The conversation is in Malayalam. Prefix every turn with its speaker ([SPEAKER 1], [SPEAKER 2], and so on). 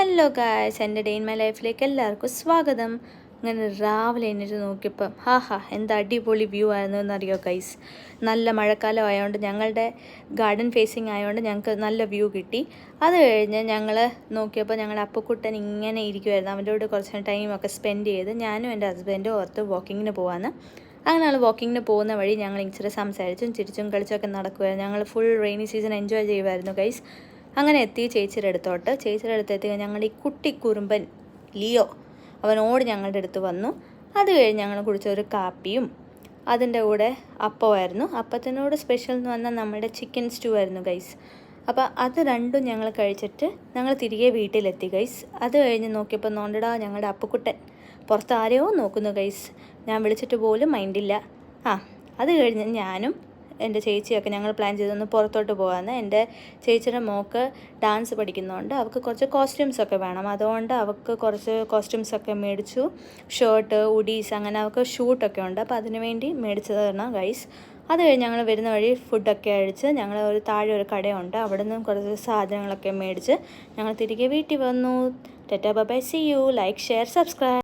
[SPEAKER 1] ഹലോ ഗായ്സ്, എൻ്റെ ഡേ ഇൻ മൈ ലൈഫിലേക്ക് എല്ലാവർക്കും സ്വാഗതം. അങ്ങനെ രാവിലെ എണീറ്റ് നോക്കിയപ്പം എന്താ അടിപൊളി വ്യൂ ആയിരുന്നു എന്നറിയോ ഗൈസ്. നല്ല മഴക്കാലം ആയതുകൊണ്ട് ഞങ്ങളുടെ ഗാർഡൻ ഫേസിങ് ആയതുകൊണ്ട് ഞങ്ങൾക്ക് നല്ല വ്യൂ കിട്ടി. അത് കഴിഞ്ഞ് ഞങ്ങൾ നോക്കിയപ്പോൾ ഞങ്ങളുടെ അപ്പുക്കുട്ടൻ ഇങ്ങനെ ഇരിക്കുമായിരുന്നു. അവൻ്റെ കൂടെ കുറച്ച് ടൈമൊക്കെ സ്പെൻഡ് ചെയ്ത് ഞാനും എൻ്റെ ഹസ്ബൻഡും ഓർത്ത് വാക്കിങ്ങിന് പോകാമെന്ന്. അങ്ങനെ ഞങ്ങൾ വാക്കിങ്ങിന് പോകുന്ന വഴി ഞങ്ങൾ ഇച്ചിരി സംസാരിച്ചും ചിരിച്ചും കളിച്ചൊക്കെ നടക്കുമായിരുന്നു. ഞങ്ങൾ ഫുൾ റെയിനി സീസൺ എൻജോയ് ചെയ്യുമായിരുന്നു ഗൈസ്. അങ്ങനെ എത്തി ചേച്ചിയുടെ അടുത്തെത്തി ഞങ്ങളുടെ ഈ കുട്ടി കുറുമ്പൻ ലിയോ അവനോട് ഞങ്ങളുടെ അടുത്ത് വന്നു. അത് കഴിഞ്ഞ് ഞങ്ങൾ കുടിച്ചൊരു കാപ്പിയും അതിൻ്റെ കൂടെ അപ്പമായിരുന്നു. അപ്പത്തിനോട് സ്പെഷ്യൽ എന്ന് പറഞ്ഞാൽ നമ്മുടെ ചിക്കൻ സ്റ്റൂ ആയിരുന്നു ഗൈസ്. അപ്പോൾ അത് രണ്ടും ഞങ്ങൾ കഴിച്ചിട്ട് ഞങ്ങൾ തിരികെ വീട്ടിലെത്തി ഗൈസ്. അത് കഴിഞ്ഞ് നോക്കിയപ്പോൾ നോണ്ടടാ ഞങ്ങളുടെ അപ്പുക്കുട്ടൻ പുറത്ത് ആരെയോ നോക്കുന്നു ഗൈസ്. ഞാൻ വിളിച്ചിട്ട് പോലും മൈൻഡില്ല. അത് കഴിഞ്ഞ് ഞാനും എൻ്റെ ചേച്ചിയൊക്കെ ഞങ്ങൾ പ്ലാൻ ചെയ്തൊന്ന് പുറത്തോട്ട് പോകാമെന്ന്. എൻ്റെ ചേച്ചിയുടെ മോൾക്ക് ഡാൻസ് പഠിക്കുന്നതുകൊണ്ട് അവൾക്ക് കുറച്ച് കോസ്റ്റ്യൂംസൊക്കെ വേണം. അതുകൊണ്ട് അവൾക്ക് കുറച്ച് കോസ്റ്റ്യൂംസൊക്കെ മേടിച്ചു. ഷർട്ട്, ഉഡീസ്, അങ്ങനെ അവൾക്ക് ഷൂട്ടൊക്കെ ഉണ്ട്. അപ്പോൾ അതിന് വേണ്ടി മേടിച്ചതാണ് ഗൈസ്. അത് കഴിഞ്ഞ് ഞങ്ങൾ വരുന്ന വഴി ഫുഡൊക്കെ അഴിച്ച് ഞങ്ങൾ താഴെ ഒരു കടയുണ്ട്, അവിടെ നിന്ന് കുറച്ച് സാധനങ്ങളൊക്കെ മേടിച്ച് ഞങ്ങൾ തിരികെ വീട്ടിൽ വന്നു. Tata bye bye, see you, like share subscribe.